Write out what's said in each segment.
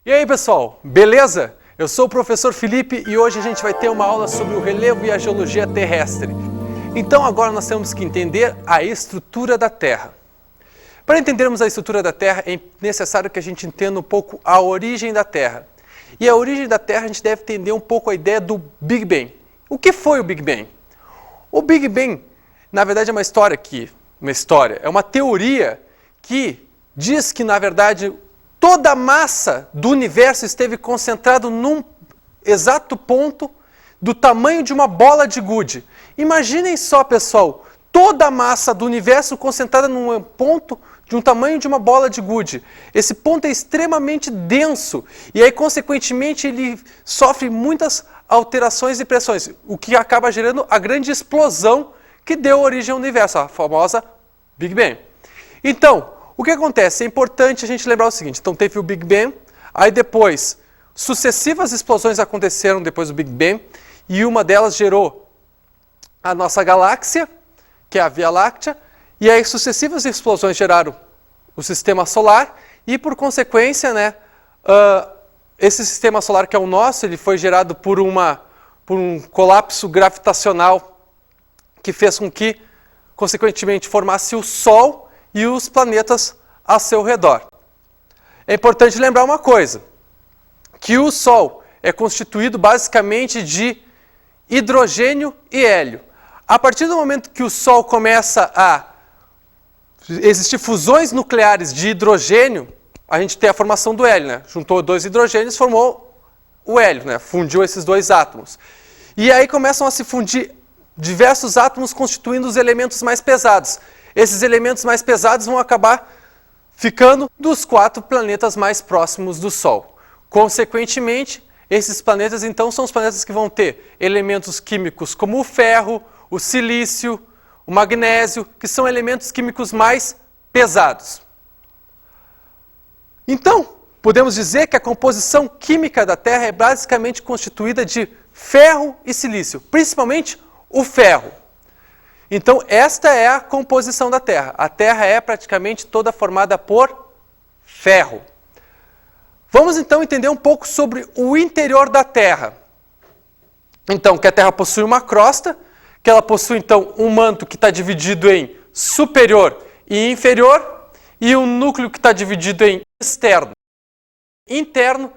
E aí pessoal, beleza? Eu sou o professor Felipe e hoje a gente vai ter uma aula sobre o relevo e a geologia terrestre. Então agora nós temos que entender a estrutura da Terra. Para entendermos a estrutura da Terra é necessário que a gente entenda um pouco a origem da Terra. E a origem da Terra a gente deve entender um pouco a ideia do Big Bang. O que foi o Big Bang? O Big Bang, na verdade, é uma teoria que diz que, na verdade, toda a massa do universo esteve concentrada num exato ponto do tamanho de uma bola de gude. Imaginem só, pessoal, toda a massa do universo concentrada num ponto de um tamanho de uma bola de gude. Esse ponto é extremamente denso e aí, consequentemente, ele sofre muitas alterações e pressões, o que acaba gerando a grande explosão que deu origem ao universo, a famosa Big Bang. Então, o que acontece? É importante a gente lembrar o seguinte, então teve o Big Bang, aí depois sucessivas explosões aconteceram depois do Big Bang e uma delas gerou a nossa galáxia, que é a Via Láctea, e aí sucessivas explosões geraram o Sistema Solar e por consequência, esse Sistema Solar que é o nosso, ele foi gerado por um colapso gravitacional que fez com que, consequentemente, formasse o Sol e os planetas a seu redor. É importante lembrar uma coisa, que o Sol é constituído basicamente de hidrogênio e hélio. A partir do momento que o Sol começa a existir fusões nucleares de hidrogênio, a gente tem a formação do hélio, Juntou dois hidrogênios, formou o hélio, Fundiu esses dois átomos. E aí começam a se fundir diversos átomos constituindo os elementos mais pesados. Esses elementos mais pesados vão acabar ficando dos 4 planetas mais próximos do Sol. Consequentemente, esses planetas então são os planetas que vão ter elementos químicos como o ferro, o silício, o magnésio, que são elementos químicos mais pesados. Então, podemos dizer que a composição química da Terra é basicamente constituída de ferro e silício, principalmente o ferro. Então, esta é a composição da Terra. A Terra é praticamente toda formada por ferro. Vamos então entender um pouco sobre o interior da Terra. Então, que a Terra possui uma crosta, que ela possui então um manto que está dividido em superior e inferior, e um núcleo que está dividido em externo e interno.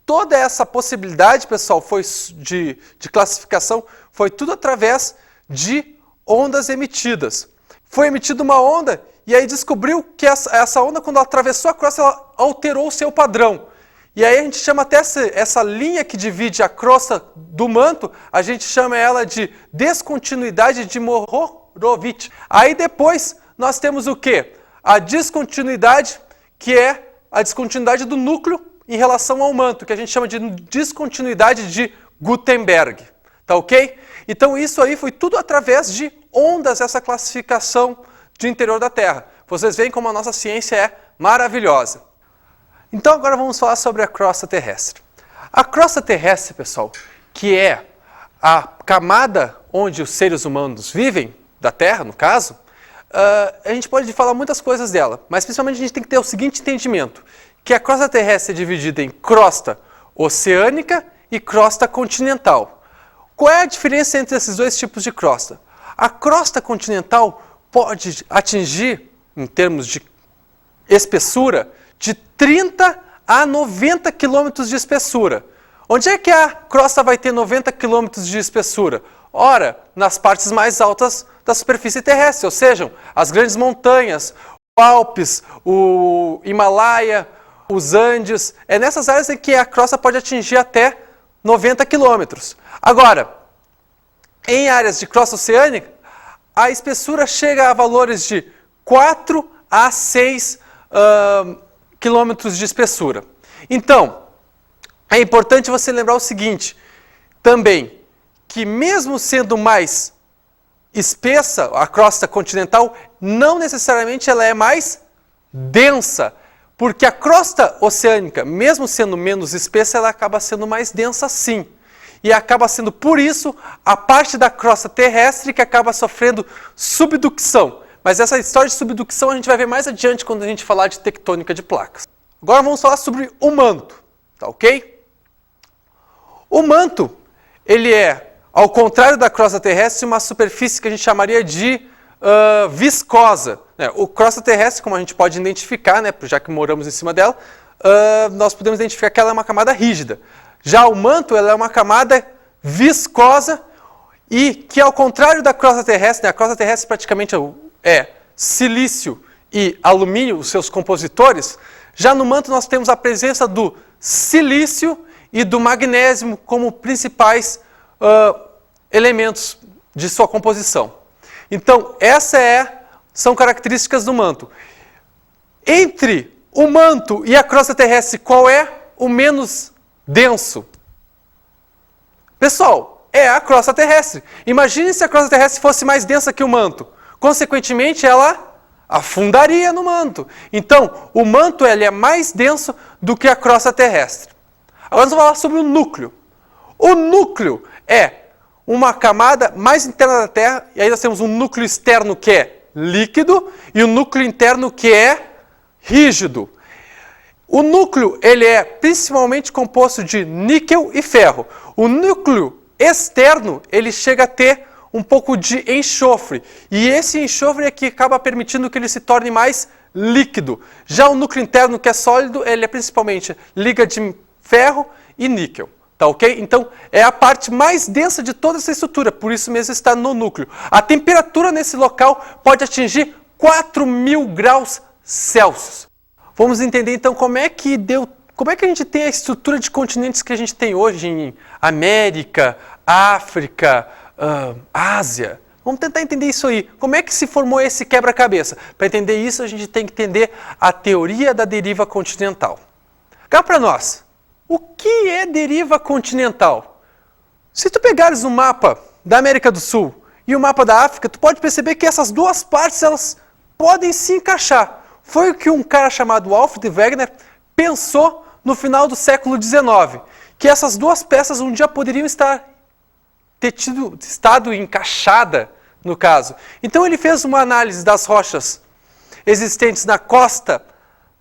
Toda essa possibilidade, pessoal, de classificação, foi tudo através de ondas emitidas. Foi emitida uma onda e aí descobriu que essa onda, quando ela atravessou a crosta, ela alterou o seu padrão. E aí a gente chama até essa linha que divide a crosta do manto, a gente chama ela de descontinuidade de Mohorovic. Aí depois nós temos o quê? A descontinuidade, que é a descontinuidade do núcleo em relação ao manto, que a gente chama de descontinuidade de Gutenberg. Tá ok? Então isso aí foi tudo através de ondas, essa classificação de interior da Terra. Vocês veem como a nossa ciência é maravilhosa. Então agora vamos falar sobre a crosta terrestre. A crosta terrestre, pessoal, que é a camada onde os seres humanos vivem, da Terra no caso, a gente pode falar muitas coisas dela, mas principalmente a gente tem que ter o seguinte entendimento, que a crosta terrestre é dividida em crosta oceânica e crosta continental. Qual é a diferença entre esses dois tipos de crosta? A crosta continental pode atingir, em termos de espessura, de 30 a 90 quilômetros de espessura. Onde é que a crosta vai ter 90 quilômetros de espessura? Ora, nas partes mais altas da superfície terrestre, ou seja, as grandes montanhas, os Alpes, o Himalaia, os Andes. É nessas áreas em que a crosta pode atingir até 90 quilômetros. Agora, em áreas de crosta oceânica, a espessura chega a valores de 4 a 6 quilômetros de espessura. Então, é importante você lembrar o seguinte, também, que mesmo sendo mais espessa, a crosta continental, não necessariamente ela é mais densa, porque a crosta oceânica, mesmo sendo menos espessa, ela acaba sendo mais densa sim. E acaba sendo, por isso, a parte da crosta terrestre que acaba sofrendo subducção. Mas essa história de subducção a gente vai ver mais adiante quando a gente falar de tectônica de placas. Agora vamos falar sobre o manto. tá ok? O manto, ele é, ao contrário da crosta terrestre, uma superfície que a gente chamaria de viscosa. O crosta terrestre, como a gente pode identificar, né, já que moramos em cima dela, nós podemos identificar que ela é uma camada rígida. Já o manto, ela é uma camada viscosa e que, ao contrário da crosta terrestre, né, a crosta terrestre praticamente é silício e alumínio, os seus compositores, já no manto nós temos a presença do silício e do magnésio como principais elementos de sua composição. Então, são características do manto. Entre o manto e a crosta terrestre, qual é o menos denso? Pessoal, é a crosta terrestre. Imagine se a crosta terrestre fosse mais densa que o manto. Consequentemente, ela afundaria no manto. Então, o manto ele é mais denso do que a crosta terrestre. Agora nós vamos falar sobre o núcleo. O núcleo é uma camada mais interna da Terra, e aí nós temos um núcleo externo que é líquido e o núcleo interno que é rígido. O núcleo ele é principalmente composto de níquel e ferro. O núcleo externo ele chega a ter um pouco de enxofre, e esse enxofre é que acaba permitindo que ele se torne mais líquido. Já o núcleo interno, que é sólido, ele é principalmente liga de ferro e níquel. Tá ok? Então, é a parte mais densa de toda essa estrutura, por isso mesmo está no núcleo. A temperatura nesse local pode atingir 4.000 graus Celsius. Vamos entender então como é que a gente tem a estrutura de continentes que a gente tem hoje em América, África, Ásia. Vamos tentar entender isso aí. Como é que se formou esse quebra-cabeça? Para entender isso, a gente tem que entender a teoria da deriva continental. Cá para nós, o que é deriva continental? Se tu pegares um mapa da América do Sul e o mapa da África, tu pode perceber que essas duas partes elas podem se encaixar. Foi o que um cara chamado Alfred Wegener pensou no final do século XIX, que essas duas peças um dia poderiam ter estado encaixada no caso. Então ele fez uma análise das rochas existentes na costa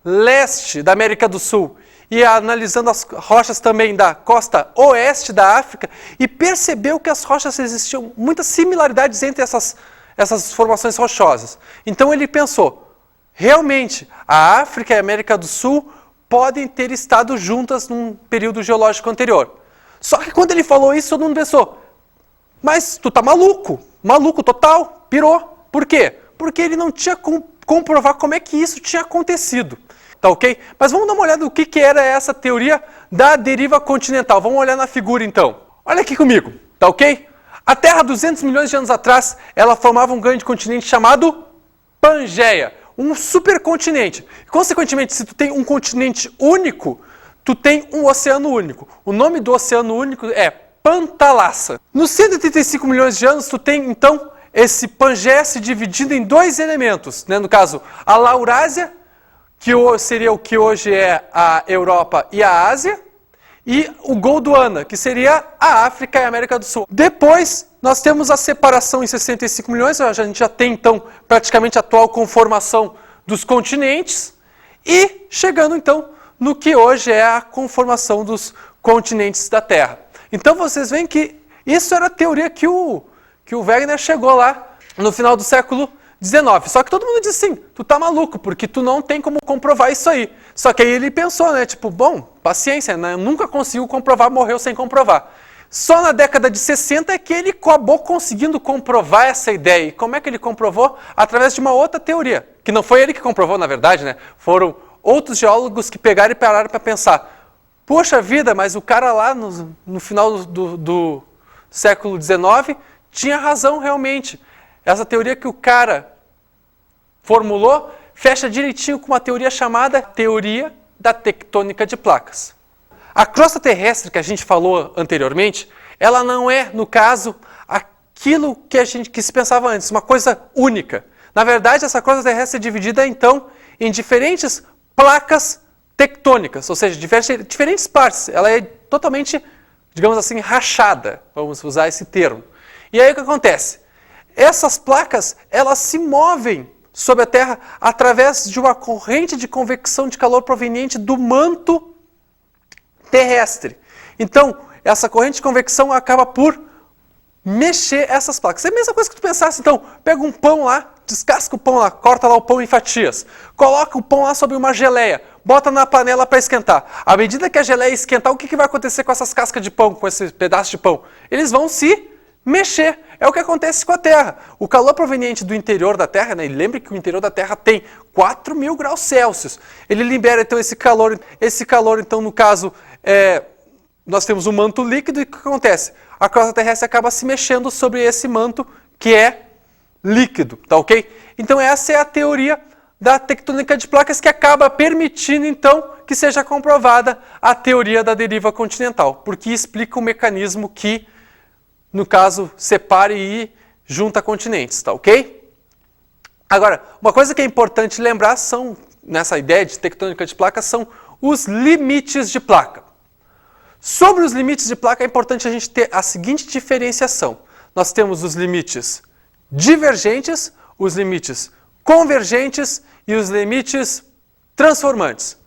leste da América do Sul e analisando as rochas também da costa oeste da África e percebeu que as rochas existiam muitas similaridades entre essas formações rochosas. Então ele pensou, realmente a África e a América do Sul podem ter estado juntas num período geológico anterior. Só que quando ele falou isso, todo mundo pensou, mas tu tá maluco, maluco total, pirou. Por quê? Porque ele não tinha como comprovar como é que isso tinha acontecido. Tá ok? Mas vamos dar uma olhada no que era essa teoria da deriva continental. Vamos olhar na figura então. Olha aqui comigo, tá ok? A Terra, 200 milhões de anos atrás, ela formava um grande continente chamado Pangeia, um supercontinente. Consequentemente, se tu tem um continente único, tu tem um oceano único. O nome do oceano único é Pantalassa. Nos 135 milhões de anos, tu tem, então, esse Pangeia se dividindo em dois elementos, né? No caso, a Laurásia, que seria o que hoje é a Europa e a Ásia, e o Gondwana, que seria a África e a América do Sul. Depois, nós temos a separação em 65 milhões, a gente já tem, então, praticamente a atual conformação dos continentes, e chegando, então, no que hoje é a conformação dos continentes da Terra. Então vocês veem que isso era a teoria que o Wegener chegou lá no final do século XIX. Só que todo mundo disse assim, tu tá maluco, porque tu não tem como comprovar isso aí. Só que aí ele pensou, né, tipo, bom, paciência, né? Nunca conseguiu comprovar, morreu sem comprovar. Só na década de 60 é que ele acabou conseguindo comprovar essa ideia. E como é que ele comprovou? Através de uma outra teoria, que não foi ele que comprovou, na verdade, né? Foram outros geólogos que pegaram e pararam para pensar, poxa vida, mas o cara lá no final do século XIX tinha razão realmente. Essa teoria que o cara formulou fecha direitinho com uma teoria chamada teoria da tectônica de placas. A crosta terrestre que a gente falou anteriormente, ela não é, no caso, aquilo que se pensava antes, uma coisa única. Na verdade, essa crosta terrestre é dividida, então, em diferentes placas tectônicas, ou seja, diferentes partes. Ela é totalmente, digamos assim, rachada, vamos usar esse termo. E aí o que acontece? Essas placas, elas se movem sobre a Terra através de uma corrente de convecção de calor proveniente do manto terrestre. Então, essa corrente de convecção acaba por mexer essas placas. É a mesma coisa que tu pensasse, então, pega um pão lá, descasca o pão lá, corta lá o pão em fatias, coloca o pão lá sobre uma geleia, bota na panela para esquentar. À medida que a geleia esquentar, o que vai acontecer com essas cascas de pão, com esse pedaço de pão? Eles vão se mexer. É o que acontece com a Terra. O calor proveniente do interior da Terra, né? E lembre que o interior da Terra tem 4.000 graus Celsius. Ele libera então esse calor. Esse calor, então, no caso, nós temos um manto líquido e o que acontece? A crosta terrestre acaba se mexendo sobre esse manto que é líquido, tá ok? Então essa é a teoria da tectônica de placas que acaba permitindo então que seja comprovada a teoria da deriva continental, porque explica o mecanismo que, no caso, separa e junta continentes, tá ok? Agora, uma coisa que é importante lembrar nessa ideia de tectônica de placas, são os limites de placa. Sobre os limites de placa é importante a gente ter a seguinte diferenciação. Nós temos os limites divergentes, os limites convergentes e os limites transformantes.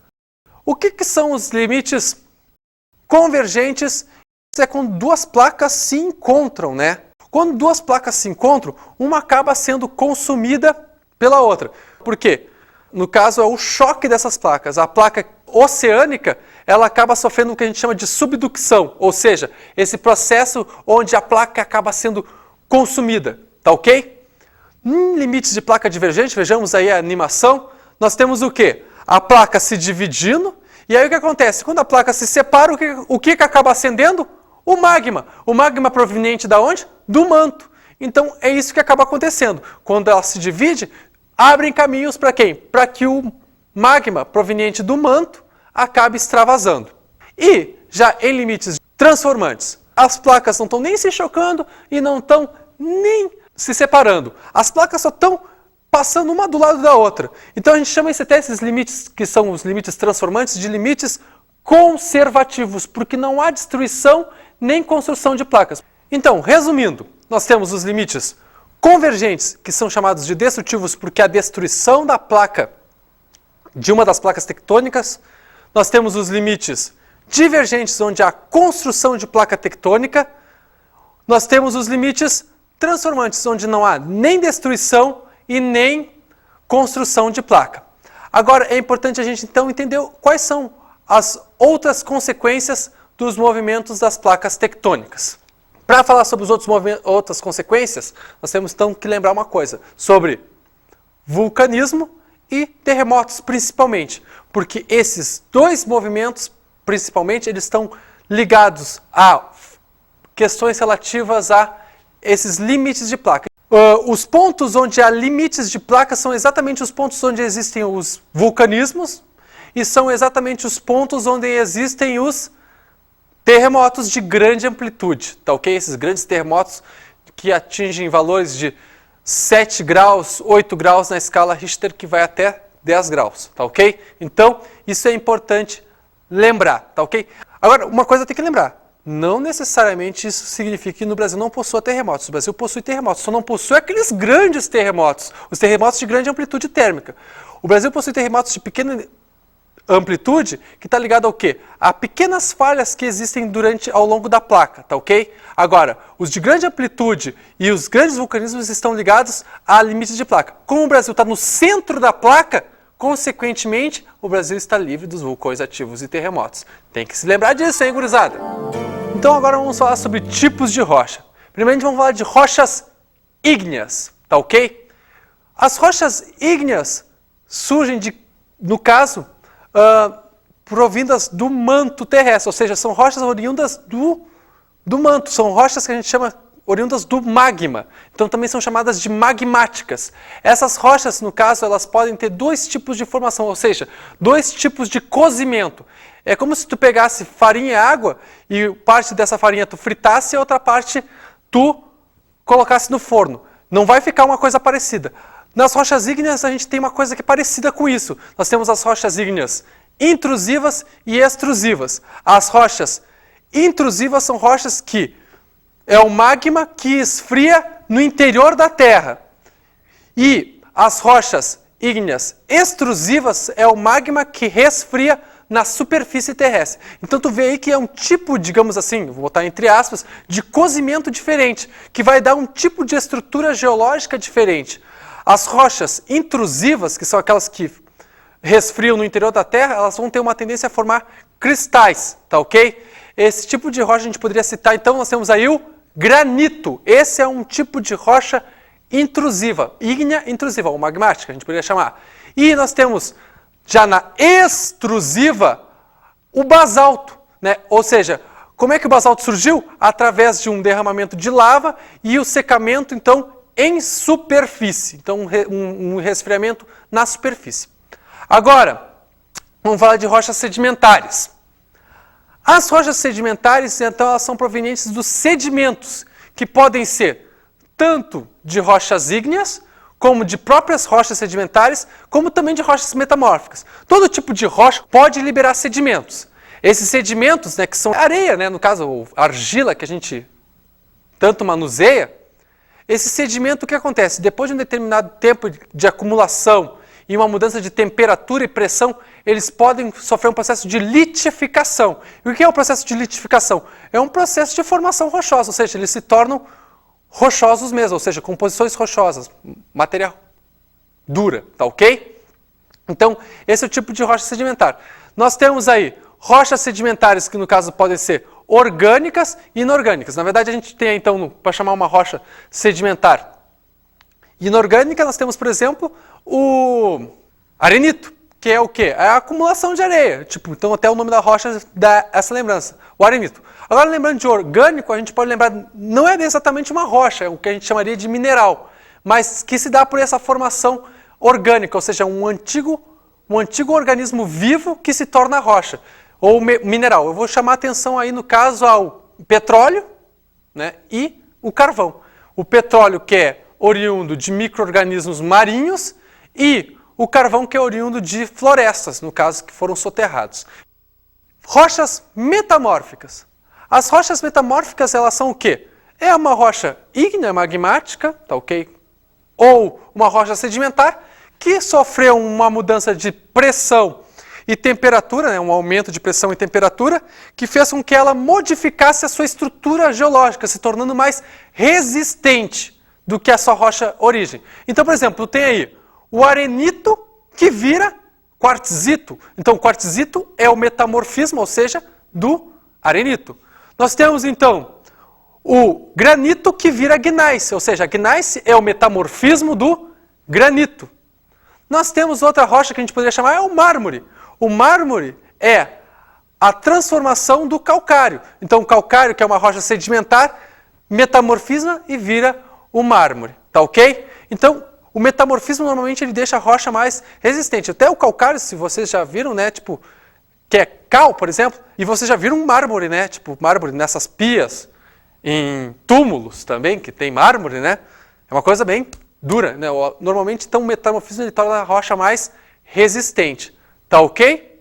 O que são os limites convergentes? É quando duas placas se encontram, né? Quando duas placas se encontram, uma acaba sendo consumida pela outra. Por quê? No caso, é o choque dessas placas. A placa oceânica, ela acaba sofrendo o que a gente chama de subducção, ou seja, esse processo onde a placa acaba sendo consumida, tá ok? Em limites de placa divergente, vejamos aí a animação, nós temos o quê? A placa se dividindo, e aí o que acontece? Quando a placa se separa, o que acaba acendendo? O magma. O magma proveniente da onde? Do manto. Então é isso que acaba acontecendo. Quando ela se divide, abrem caminhos para quem? Para que o magma proveniente do manto acabe extravasando. E já em limites transformantes, as placas não estão nem se chocando e não estão nem se separando. As placas só estão passando uma do lado da outra. Então a gente chama esses limites, que são os limites transformantes, de limites conservativos, porque não há destruição nem construção de placas. Então, resumindo, nós temos os limites convergentes, que são chamados de destrutivos porque a destruição da placa, de uma das placas tectônicas. Nós temos os limites divergentes, onde há construção de placa tectônica. Nós temos os limites transformantes, onde não há nem destruição e nem construção de placa. Agora, é importante a gente então entender quais são as outras consequências dos movimentos das placas tectônicas. Para falar sobre os outras consequências, nós temos então que lembrar uma coisa, sobre vulcanismo e terremotos principalmente, porque esses dois movimentos, principalmente, eles estão ligados a questões relativas a esses limites de placa. Os pontos onde há limites de placa são exatamente os pontos onde existem os vulcanismos e são exatamente os pontos onde existem os terremotos de grande amplitude, tá ok? Esses grandes terremotos que atingem valores de 7 graus, 8 graus na escala Richter, que vai até 10 graus, tá ok? Então, isso é importante lembrar, tá ok? Agora, uma coisa tem que lembrar, não necessariamente isso significa que no Brasil não possua terremotos. O Brasil possui terremotos, só não possui aqueles grandes terremotos, os terremotos de grande amplitude térmica. O Brasil possui terremotos de pequena amplitude, que está ligado ao quê? A pequenas falhas que existem ao longo da placa, tá ok? Agora, os de grande amplitude e os grandes vulcanismos estão ligados a limites de placa. Como o Brasil está no centro da placa, consequentemente, o Brasil está livre dos vulcões ativos e terremotos. Tem que se lembrar disso, hein, gurizada? Então agora vamos falar sobre tipos de rocha. Primeiramente vamos falar de rochas ígneas, tá ok? As rochas ígneas surgem no caso, provindas do manto terrestre, ou seja, são rochas oriundas do manto, são rochas que a gente chama oriundas do magma, então também são chamadas de magmáticas. Essas rochas, no caso, elas podem ter dois tipos de formação, ou seja, dois tipos de cozimento. É como se tu pegasse farinha e água e parte dessa farinha tu fritasse e a outra parte tu colocasse no forno. Não vai ficar uma coisa parecida. Nas rochas ígneas a gente tem uma coisa que é parecida com isso. Nós temos as rochas ígneas intrusivas e extrusivas. As rochas intrusivas são rochas que é o magma que esfria no interior da Terra. E as rochas ígneas extrusivas é o magma que resfria na superfície terrestre. Então tu vê aí que é um tipo, digamos assim, vou botar entre aspas, de cozimento diferente, que vai dar um tipo de estrutura geológica diferente. As rochas intrusivas, que são aquelas que resfriam no interior da Terra, elas vão ter uma tendência a formar cristais, tá ok? Esse tipo de rocha a gente poderia citar, então nós temos aí o granito. Esse é um tipo de rocha intrusiva, ígnea intrusiva, ou magmática, a gente poderia chamar. E nós temos, já na extrusiva, o basalto, né? Ou seja, como é que o basalto surgiu? Através de um derramamento de lava e o secamento, então, em superfície. Então, um resfriamento na superfície. Agora, vamos falar de rochas sedimentares. As rochas sedimentares, então, elas são provenientes dos sedimentos, que podem ser tanto de rochas ígneas, como de próprias rochas sedimentares, como também de rochas metamórficas. Todo tipo de rocha pode liberar sedimentos. Esses sedimentos, né, que são areia, né, no caso, argila, que a gente tanto manuseia, esse sedimento, o que acontece? Depois de um determinado tempo de acumulação e uma mudança de temperatura e pressão, eles podem sofrer um processo de litificação. E o que é o processo de litificação? É um processo de formação rochosa, ou seja, eles se tornam rochosos mesmo, ou seja, composições rochosas, matéria dura, tá ok? Então, esse é o tipo de rocha sedimentar. Nós temos aí rochas sedimentares que, no caso, podem ser orgânicas e inorgânicas. Na verdade, a gente tem, então, para chamar uma rocha sedimentar inorgânica, nós temos, por exemplo, o arenito, que é o quê? É a acumulação de areia. Tipo, então, até o nome da rocha dá essa lembrança, o arenito. Agora, lembrando de orgânico, a gente pode lembrar, não é exatamente uma rocha, é o que a gente chamaria de mineral, mas que se dá por essa formação orgânica, ou seja, um antigo organismo vivo que se torna rocha, ou mineral. Eu vou chamar a atenção aí, no caso, ao petróleo, né, e o carvão. O petróleo, que é oriundo de micro-organismos marinhos, e o carvão, que é oriundo de florestas, no caso, que foram soterrados. Rochas metamórficas. As rochas metamórficas, elas são o quê? É uma rocha ígnea magmática, tá ok? Ou uma rocha sedimentar, que sofreu uma mudança de pressão e temperatura, né, um aumento de pressão e temperatura, que fez com que ela modificasse a sua estrutura geológica, se tornando mais resistente do que a sua rocha origem. Então, por exemplo, tem aí o arenito que vira quartzito. Então, o quartzito é o metamorfismo, ou seja, do arenito. Nós temos, então, o granito que vira gneiss, ou seja, a gneiss é o metamorfismo do granito. Nós temos outra rocha que a gente poderia chamar é o mármore. O mármore é a transformação do calcário. Então, o calcário, que é uma rocha sedimentar, metamorfiza e vira o mármore. Tá ok? Então, o metamorfismo normalmente ele deixa a rocha mais resistente. Até o calcário, se vocês já viram, né, tipo, que é cal, por exemplo, e vocês já viram um mármore, né, tipo, mármore nessas pias, em túmulos também, que tem mármore, né, é uma coisa bem dura, né, normalmente, então, o metamorfismo ele torna a rocha mais resistente, tá ok?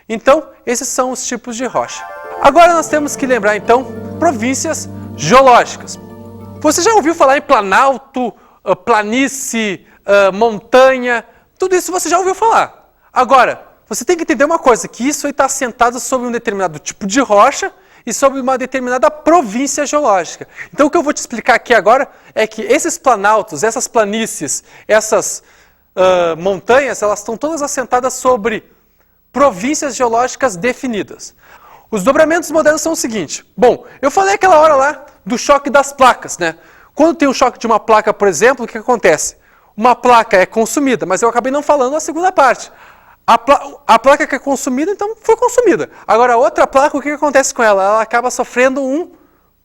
Então, esses são os tipos de rocha. Agora nós temos que lembrar, então, províncias geológicas. Você já ouviu falar em planalto, planície, montanha, tudo isso você já ouviu falar. Agora, você tem que entender uma coisa, que isso está assentado sobre um determinado tipo de rocha e sobre uma determinada província geológica. Então, o que eu vou te explicar aqui agora é que esses planaltos, essas planícies, essas montanhas, elas estão todas assentadas sobre províncias geológicas definidas. Os dobramentos modernos são o seguinte. Bom, eu falei aquela hora lá do choque das placas, né? Quando tem um choque de uma placa, por exemplo, o que acontece? Uma placa é consumida, mas eu acabei não falando a segunda parte. A placa que é consumida, então, foi consumida. Agora, a outra placa, o que acontece com ela? Ela acaba sofrendo um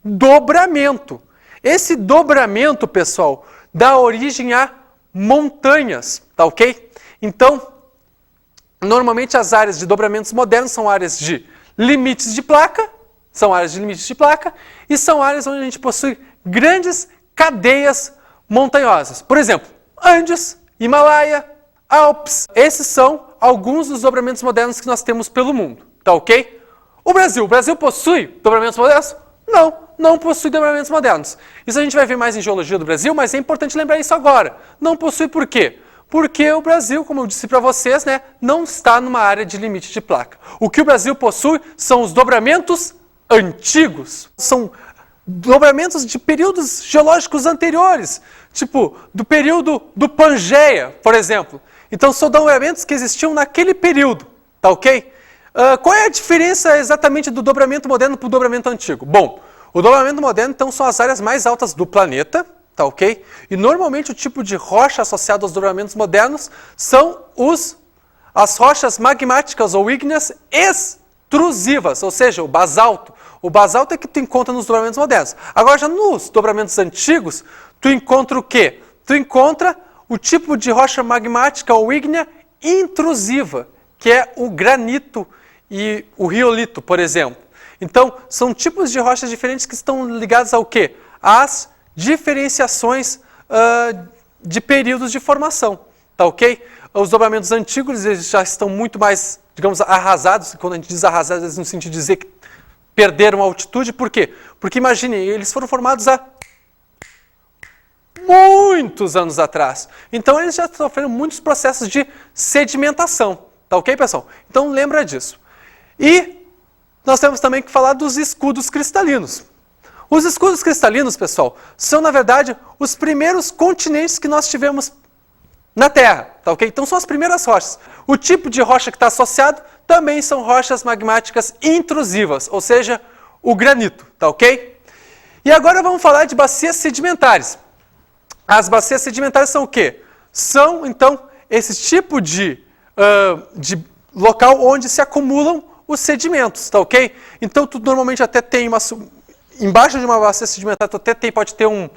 dobramento. Esse dobramento, pessoal, dá origem a montanhas, tá ok? Então, normalmente as áreas de dobramentos modernos são áreas de limites de placa, e são áreas onde a gente possui grandes cadeias montanhosas. Por exemplo, Andes, Himalaia, Alpes. Esses são alguns dos dobramentos modernos que nós temos pelo mundo, tá ok? O Brasil possui dobramentos modernos? Não possui dobramentos modernos. Isso a gente vai ver mais em geologia do Brasil, mas é importante lembrar isso agora. Não possui por quê? Porque o Brasil, como eu disse para vocês, né, não está numa área de limite de placa. O que o Brasil possui são os dobramentos antigos. São dobramentos de períodos geológicos anteriores, tipo do período do Pangeia, por exemplo. Então são dobramentos que existiam naquele período, tá ok? Qual é a diferença exatamente do dobramento moderno para o dobramento antigo? Bom, o dobramento moderno então são as áreas mais altas do planeta, tá ok? E normalmente o tipo de rocha associado aos dobramentos modernos são as rochas magmáticas ou ígneas extrusivas, ou seja, o basalto. O basalto é que tu encontra nos dobramentos modernos. Agora, já nos dobramentos antigos, tu encontra o quê? Tu encontra o tipo de rocha magmática ou ígnea intrusiva, que é o granito e o riolito, por exemplo. Então, são tipos de rochas diferentes que estão ligados ao quê? Às diferenciações de períodos de formação, tá ok? Os dobramentos antigos eles já estão muito mais, digamos, arrasados. Quando a gente diz arrasados, no sentido de dizer que perderam altitude. Por quê? Porque imaginem, eles foram formados há muitos anos atrás. Então eles já sofreram muitos processos de sedimentação. Tá ok, pessoal? Então lembra disso. E nós temos também que falar dos escudos cristalinos. Os escudos cristalinos, pessoal, são na verdade os primeiros continentes que nós tivemos na Terra. Tá ok? Então são as primeiras rochas. O tipo de rocha que está associado também são rochas magmáticas intrusivas, ou seja, o granito, tá ok? E agora vamos falar de bacias sedimentares. As bacias sedimentares são o quê? São, então, esse tipo de local onde se acumulam os sedimentos, tá ok? Então, tu normalmente até tem embaixo de uma bacia sedimentar, tu até pode ter um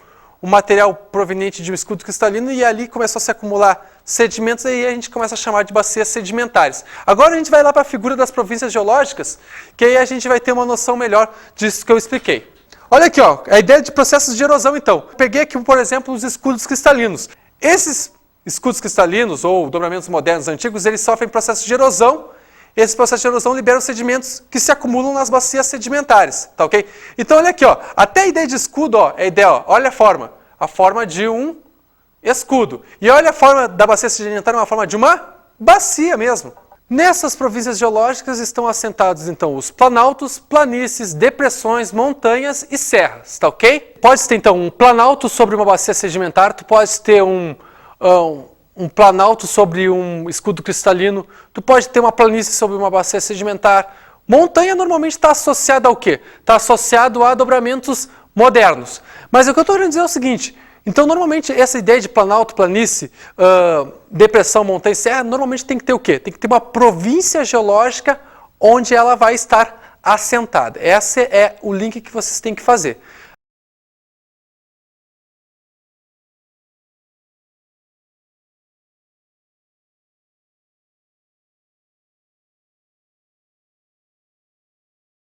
material proveniente de um escudo cristalino e ali começou a se acumular sedimentos e aí a gente começa a chamar de bacias sedimentares. Agora a gente vai lá para a figura das províncias geológicas, que aí a gente vai ter uma noção melhor disso que eu expliquei. Olha aqui, ó, a ideia de processos de erosão, então. Peguei aqui, por exemplo, os escudos cristalinos. Esses escudos cristalinos, ou dobramentos modernos antigos, eles sofrem processos de erosão. Esses processos de erosão liberam sedimentos que se acumulam nas bacias sedimentares, tá ok? Então, olha aqui, ó, até a ideia de escudo, ó, é a ideia, ó, olha a forma de um escudo. E olha a forma da bacia sedimentar, uma forma de uma bacia mesmo. Nessas províncias geológicas estão assentados, então, os planaltos, planícies, depressões, montanhas e serras, tá ok? Pode ter, então, um planalto sobre uma bacia sedimentar, tu pode ter um planalto sobre um escudo cristalino, tu pode ter uma planície sobre uma bacia sedimentar. Montanha normalmente está associada ao quê? Está associado a dobramentos modernos. Mas o que eu estou querendo dizer é o seguinte, então normalmente essa ideia de planalto, planície, depressão, montanha e serra, normalmente tem que ter o quê? Tem que ter uma província geológica onde ela vai estar assentada. Esse é o link que vocês têm que fazer.